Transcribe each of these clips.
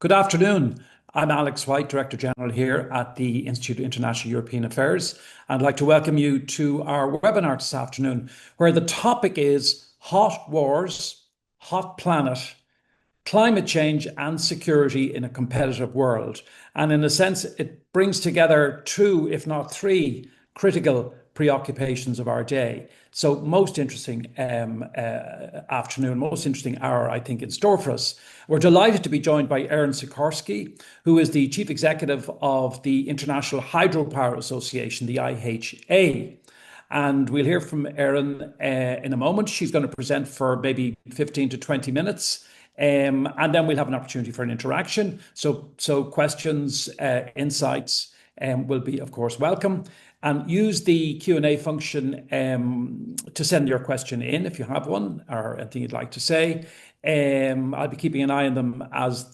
Good afternoon. I'm Alex White, Director General here at the Institute of International European Affairs. I'd like to welcome you to our webinar this afternoon, where the topic is hot wars, hot planet, climate change and security in a competitive world. And in a sense, it brings together two, if not three, critical preoccupations of our day. So most interesting afternoon, most interesting hour, I think, in store for us. We're delighted to be joined by Erin Sikorsky, who is the Chief Executive of the International Hydropower Association, the IIEA. And we'll hear from Erin in a moment. She's going to present for maybe 15 to 20 minutes. And then we'll have an opportunity for an interaction. So questions, insights will be, of course, welcome. And use the Q&A function to send your question in if you have one or anything you'd like to say. I'll be keeping an eye on them as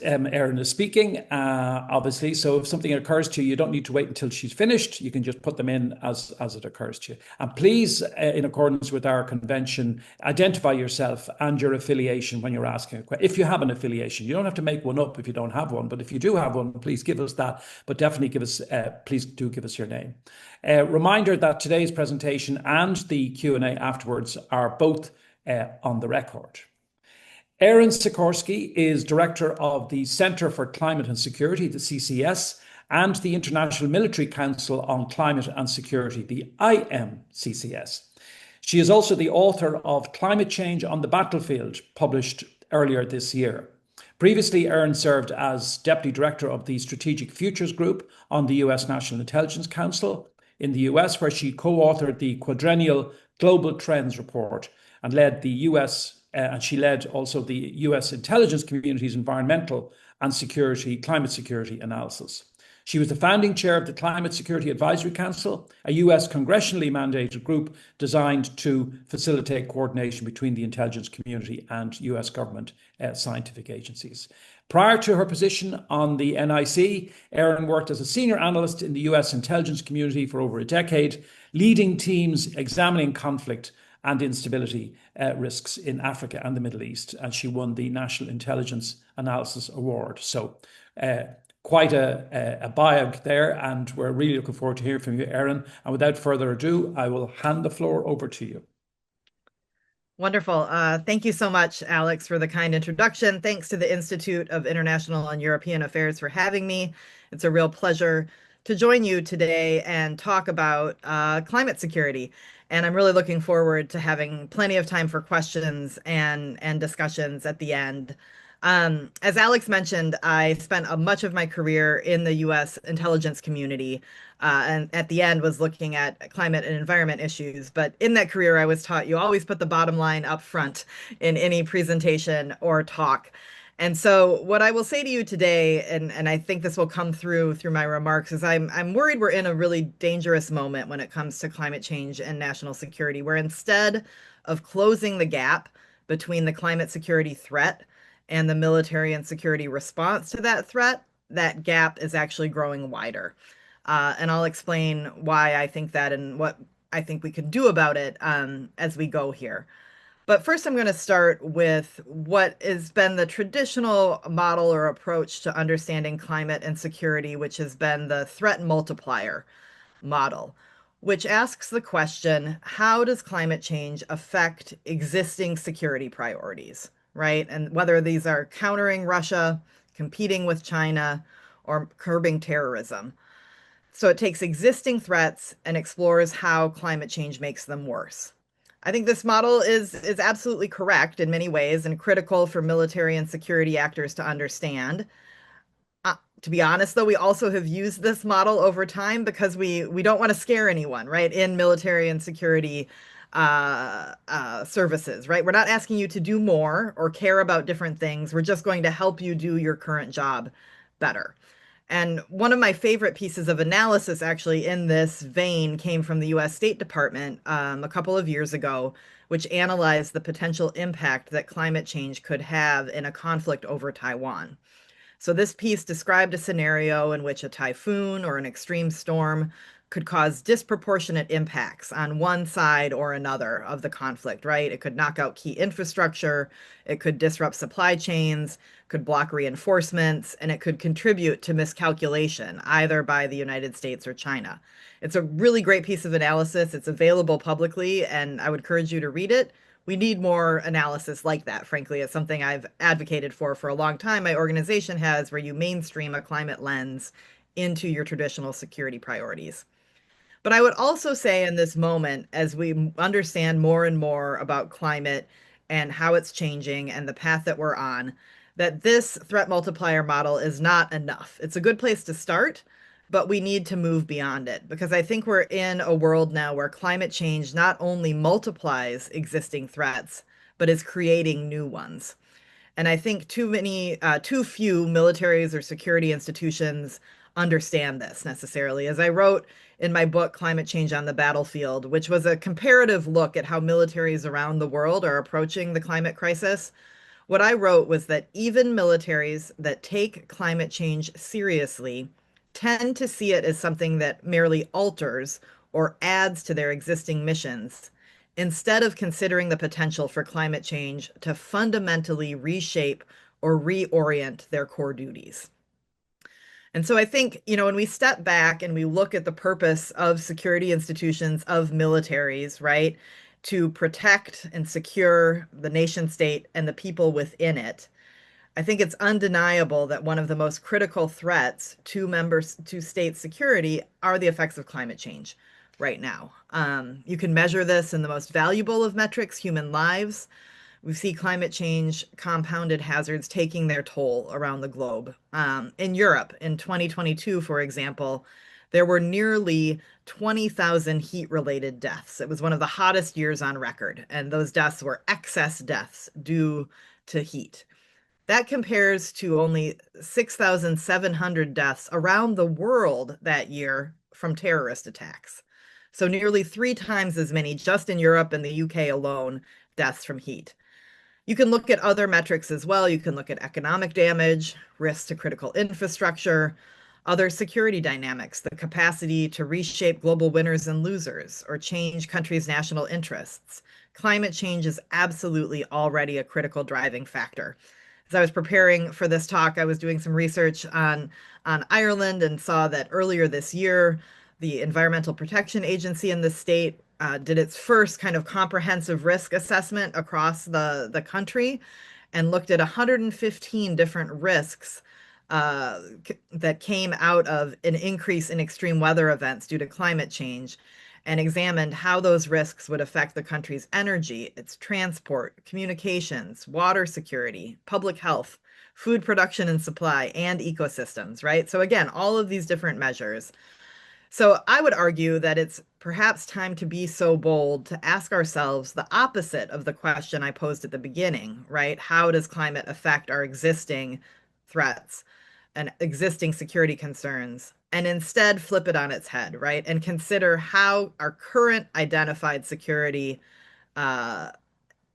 Erin is speaking, obviously. So if something occurs to you, you don't need to wait until she's finished. You can just put them in as it occurs to you. And please, in accordance with our convention, identify yourself and your affiliation when you're asking a question. If you have an affiliation, you don't have to make one up if you don't have one. But if you do have one, please give us that. But definitely please do give us your name. Reminder that today's presentation and the Q&A afterwards are both on the record. Erin Sikorsky is Director of the Centre for Climate and Security, the CCS, and the International Military Council on Climate and Security, the IMCCS. She is also the author of Climate Change on the Battlefield, published earlier this year. Previously, Erin served as Deputy Director of the Strategic Futures Group on the US National Intelligence Council in the US, where she co-authored the quadrennial Global Trends Report and led and she led also the US intelligence community's environmental and climate security analysis. She was the founding chair of the Climate Security Advisory Council, a US congressionally mandated group designed to facilitate coordination between the intelligence community and US government scientific agencies. Prior to her position on the NIC, Erin worked as a senior analyst in the US intelligence community for over a decade, leading teams examining conflict and instability risks in Africa and the Middle East. And she won the National Intelligence Analysis Award. So quite a bio there. And we're really looking forward to hearing from you, Erin. And without further ado, I will hand the floor over to you. Wonderful. Thank you so much, Alex, for the kind introduction. Thanks to the Institute of International and European Affairs for having me. It's a real pleasure to join you today and talk about climate security. And I'm really looking forward to having plenty of time for questions and discussions at the end. As Alex mentioned, I spent much of my career in the US intelligence community, and at the end was looking at climate and environment issues. But in that career, I was taught you always put the bottom line up front in any presentation or talk. And so what I will say to you today, and I think this will come through my remarks, is I'm worried we're in a really dangerous moment when it comes to climate change and national security, where instead of closing the gap between the climate security threat and the military and security response to that threat, that gap is actually growing wider. And I'll explain why I think that and what I think we can do about it as we go here. But first, I'm going to start with what has been the traditional model or approach to understanding climate and security, which has been the threat multiplier model, which asks the question, how does climate change affect existing security priorities, right? And whether these are countering Russia, competing with China, or curbing terrorism. So it takes existing threats and explores how climate change makes them worse. I think this model is absolutely correct in many ways and critical for military and security actors to understand. To be honest, though, we also have used this model over time because we don't want to scare anyone, right, in military and security services, right? We're not asking you to do more or care about different things. We're just going to help you do your current job better. And one of my favorite pieces of analysis actually in this vein came from the US State Department a couple of years ago, which analyzed the potential impact that climate change could have in a conflict over Taiwan. So this piece described a scenario in which a typhoon or an extreme storm could cause disproportionate impacts on one side or another of the conflict, right? It could knock out key infrastructure, it could disrupt supply chains, could block reinforcements, and it could contribute to miscalculation, either by the United States or China. It's a really great piece of analysis. It's available publicly, and I would encourage you to read it. We need more analysis like that, frankly. It's something I've advocated for a long time. My organization has, where you mainstream a climate lens into your traditional security priorities. But I would also say in this moment, as we understand more and more about climate and how it's changing and the path that we're on, that this threat multiplier model is not enough. It's a good place to start, but we need to move beyond it because I think we're in a world now where climate change not only multiplies existing threats, but is creating new ones. And I think too few militaries or security institutions understand this necessarily. As I wrote in my book, Climate Change on the Battlefield, which was a comparative look at how militaries around the world are approaching the climate crisis, what I wrote was that even militaries that take climate change seriously tend to see it as something that merely alters or adds to their existing missions, instead of considering the potential for climate change to fundamentally reshape or reorient their core duties. And so I think, when we step back and we look at the purpose of security institutions, of militaries, right, to protect and secure the nation state and the people within it, I think it's undeniable that one of the most critical threats to state security are the effects of climate change right now. You can measure this in the most valuable of metrics, human lives. We see climate change compounded hazards taking their toll around the globe. In Europe, in 2022, for example, there were nearly 20,000 heat-related deaths. It was one of the hottest years on record, and those deaths were excess deaths due to heat. That compares to only 6,700 deaths around the world that year from terrorist attacks. So nearly 3 times as many just in Europe and the UK alone, deaths from heat. You can look at other metrics as well. You can look at economic damage, risks to critical infrastructure, other security dynamics, the capacity to reshape global winners and losers, or change countries' national interests. Climate change is absolutely already a critical driving factor. As I was preparing for this talk, I was doing some research on Ireland and saw that earlier this year, the Environmental Protection Agency in the state did its first kind of comprehensive risk assessment across the country and looked at 115 different risks that came out of an increase in extreme weather events due to climate change and examined how those risks would affect the country's energy, its transport, communications, water security, public health, food production and supply, and ecosystems, right? So again, all of these different measures. So I would argue that it's perhaps time to be so bold to ask ourselves the opposite of the question I posed at the beginning, right? How does climate affect our existing threats and existing security concerns? And instead flip it on its head, right? And consider how our current identified security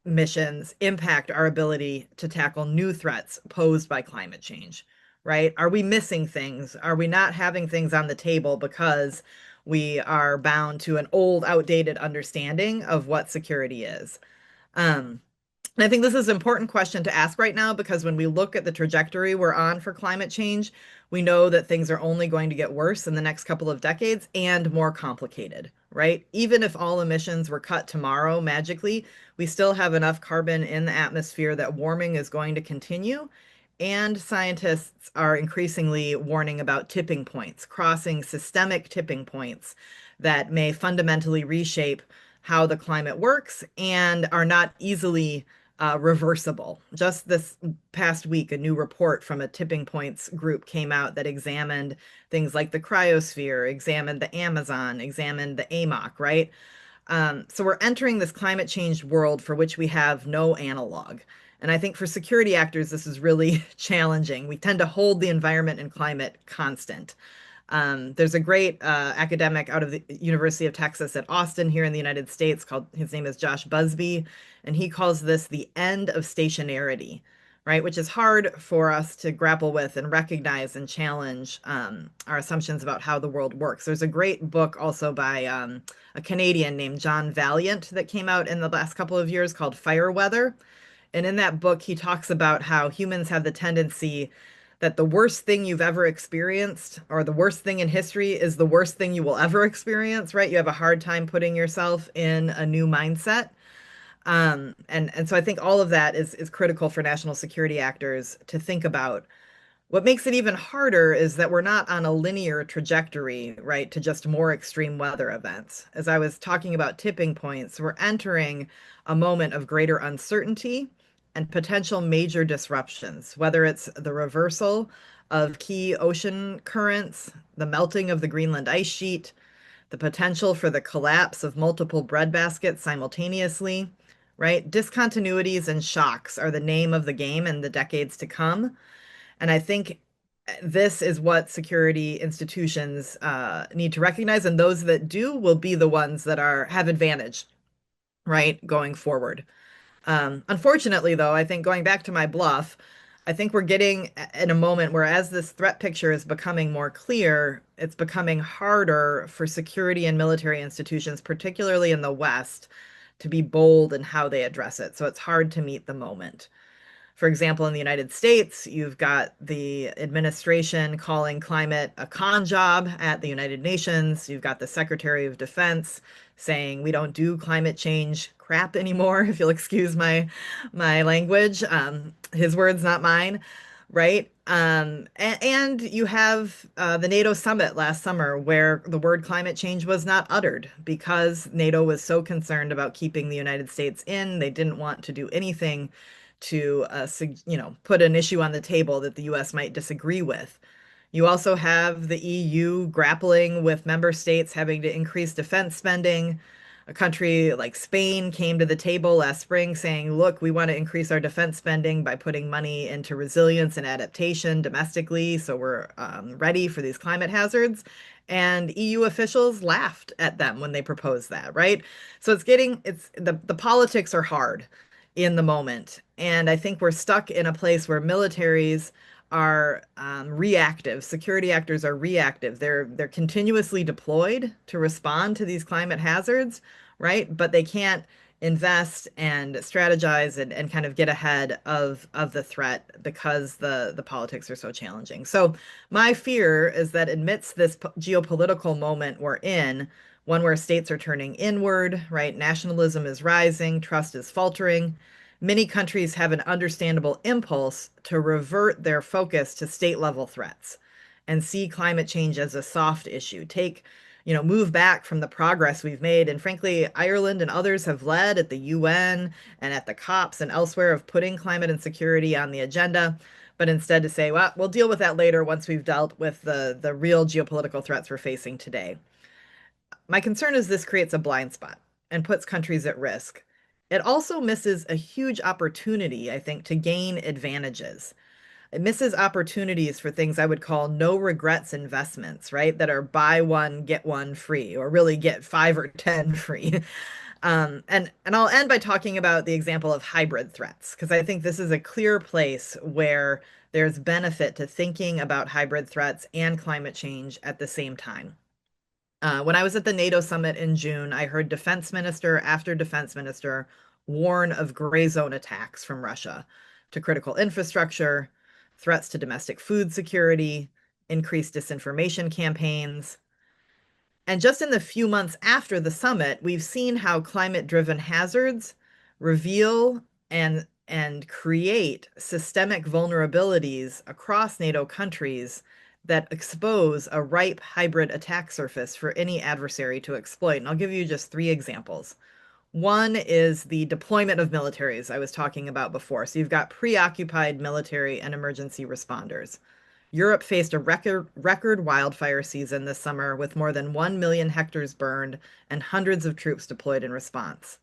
missions impact our ability to tackle new threats posed by climate change, right? Are we missing things? Are we not having things on the table because we are bound to an old, outdated understanding of what security is? And I think this is an important question to ask right now because when we look at the trajectory we're on for climate change, we know that things are only going to get worse in the next couple of decades and more complicated, right? Even if all emissions were cut tomorrow magically, we still have enough carbon in the atmosphere that warming is going to continue. And scientists are increasingly warning about tipping points, crossing systemic tipping points that may fundamentally reshape how the climate works and are not easily reversible. Just this past week, a new report from a tipping points group came out that examined things like the cryosphere, examined the Amazon, examined the AMOC, right? So we're entering this climate change world for which we have no analog. And I think for security actors, this is really challenging. We tend to hold the environment and climate constant. There's a great academic out of the University of Texas at Austin here in the United States his name is Josh Busby, and he calls this the end of stationarity, right? Which is hard for us to grapple with and recognize and challenge our assumptions about how the world works. There's a great book also by a Canadian named John Valiant that came out in the last couple of years called Fire Weather. And in that book, he talks about how humans have the tendency that the worst thing you've ever experienced or the worst thing in history is the worst thing you will ever experience, right? You have a hard time putting yourself in a new mindset. And so I think all of that is critical for national security actors to think about. What makes it even harder is that we're not on a linear trajectory, right, to just more extreme weather events. As I was talking about tipping points, we're entering a moment of greater uncertainty and potential major disruptions, whether it's the reversal of key ocean currents, the melting of the Greenland ice sheet, the potential for the collapse of multiple breadbaskets simultaneously, right? Discontinuities and shocks are the name of the game in the decades to come. And I think this is what security institutions need to recognize, and those that do will be the ones that have advantage, right, going forward. Unfortunately, though, I think going back to my bluff, I think we're getting in a moment where, as this threat picture is becoming more clear, it's becoming harder for security and military institutions, particularly in the West, to be bold in how they address it. So it's hard to meet the moment. For example, in the United States, you've got the administration calling climate a con job at the United Nations. You've got the Secretary of Defense saying we don't do climate change crap anymore, if you'll excuse my language. His words, not mine, right? And you have the NATO summit last summer where the word climate change was not uttered because NATO was so concerned about keeping the United States in. They didn't want to do anything to put an issue on the table that the US might disagree with. You also have the EU grappling with member states having to increase defense spending. A country like Spain came to the table last spring saying, look, we want to increase our defense spending by putting money into resilience and adaptation domestically, so we're ready for these climate hazards. And EU officials laughed at them when they proposed that, right? So the politics are hard in the moment. And I think we're stuck in a place where militaries are reactive. Security actors are reactive. They're continuously deployed to respond to these climate hazards, right? But they can't invest and strategize and kind of get ahead of the threat because the politics are so challenging. So my fear is that amidst this geopolitical moment we're in, one where states are turning inward, right? Nationalism is rising, trust is faltering. Many countries have an understandable impulse to revert their focus to state level threats and see climate change as a soft issue. Move back from the progress we've made. And frankly, Ireland and others have led at the UN and at the COPs and elsewhere of putting climate and security on the agenda, but instead to say, well, we'll deal with that later once we've dealt with the real geopolitical threats we're facing today. My concern is this creates a blind spot and puts countries at risk. It also misses a huge opportunity, I think, to gain advantages. It misses opportunities for things I would call no regrets investments, right? That are buy one, get one free, or really get 5 or 10 free. And I'll end by talking about the example of hybrid threats, because I think this is a clear place where there's benefit to thinking about hybrid threats and climate change at the same time. When I was at the NATO summit in June, I heard defense minister after defense minister warn of gray zone attacks from Russia to critical infrastructure, threats to domestic food security, increased disinformation campaigns. And just in the few months after the summit, we've seen how climate-driven hazards reveal and create systemic vulnerabilities across NATO countries that expose a ripe hybrid attack surface for any adversary to exploit. And I'll give you just 3 examples. One is the deployment of militaries I was talking about before. So you've got preoccupied military and emergency responders. Europe faced a record wildfire season this summer with more than 1 million hectares burned and hundreds of troops deployed in response.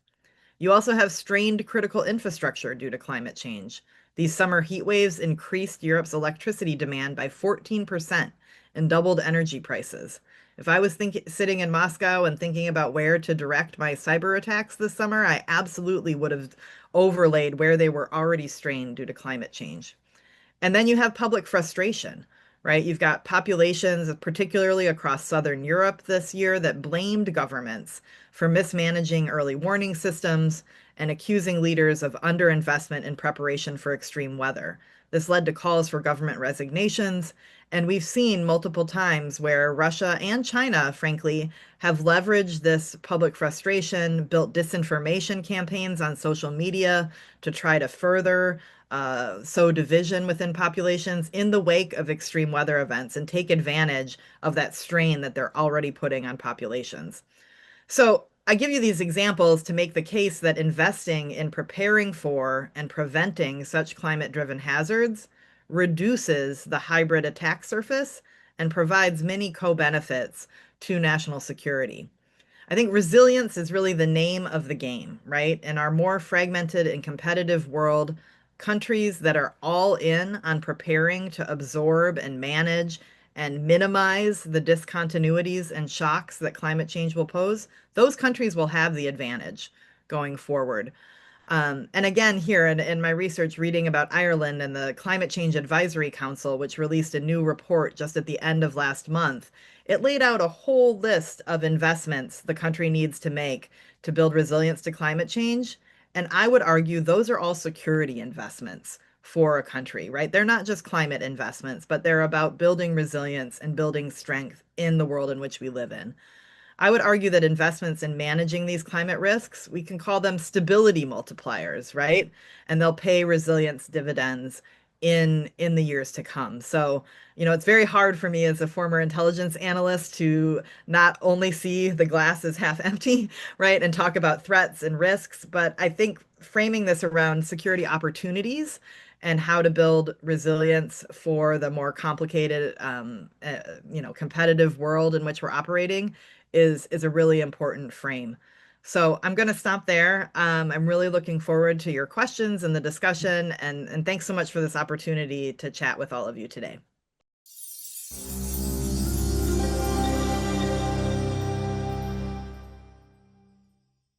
You also have strained critical infrastructure due to climate change. These summer heat waves increased Europe's electricity demand by 14% and doubled energy prices. If I was sitting in Moscow and thinking about where to direct my cyber attacks this summer, I absolutely would have overlaid where they were already strained due to climate change. And then you have public frustration, right? You've got populations, particularly across Southern Europe this year, that blamed governments for mismanaging early warning systems and accusing leaders of underinvestment in preparation for extreme weather. This led to calls for government resignations. And we've seen multiple times where Russia and China, frankly, have leveraged this public frustration, built disinformation campaigns on social media to try to further sow division within populations in the wake of extreme weather events and take advantage of that strain that they're already putting on populations. So I give you these examples to make the case that investing in preparing for and preventing such climate-driven hazards reduces the hybrid attack surface and provides many co-benefits to national security. I think resilience is really the name of the game, right? In our more fragmented and competitive world, countries that are all in on preparing to absorb and manage and minimize the discontinuities and shocks that climate change will pose, those countries will have the advantage going forward. And again, here in my research, reading about Ireland and the Climate Change Advisory Council, which released a new report just at the end of last month, it laid out a whole list of investments the country needs to make to build resilience to climate change. And I would argue those are all security investments for a country, right? They're not just climate investments, but they're about building resilience and building strength in the world in which we live in. I would argue that investments in managing these climate risks, we can call them stability multipliers, right? And they'll pay resilience dividends in the years to come. So, it's very hard for me as a former intelligence analyst to not only see the glass as half empty, right, and talk about threats and risks, but I think framing this around security opportunities and how to build resilience for the more complicated, competitive world in which we're operating is a really important frame. So I'm going to stop there. I'm really looking forward to your questions and the discussion, and thanks so much for this opportunity to chat with all of you today.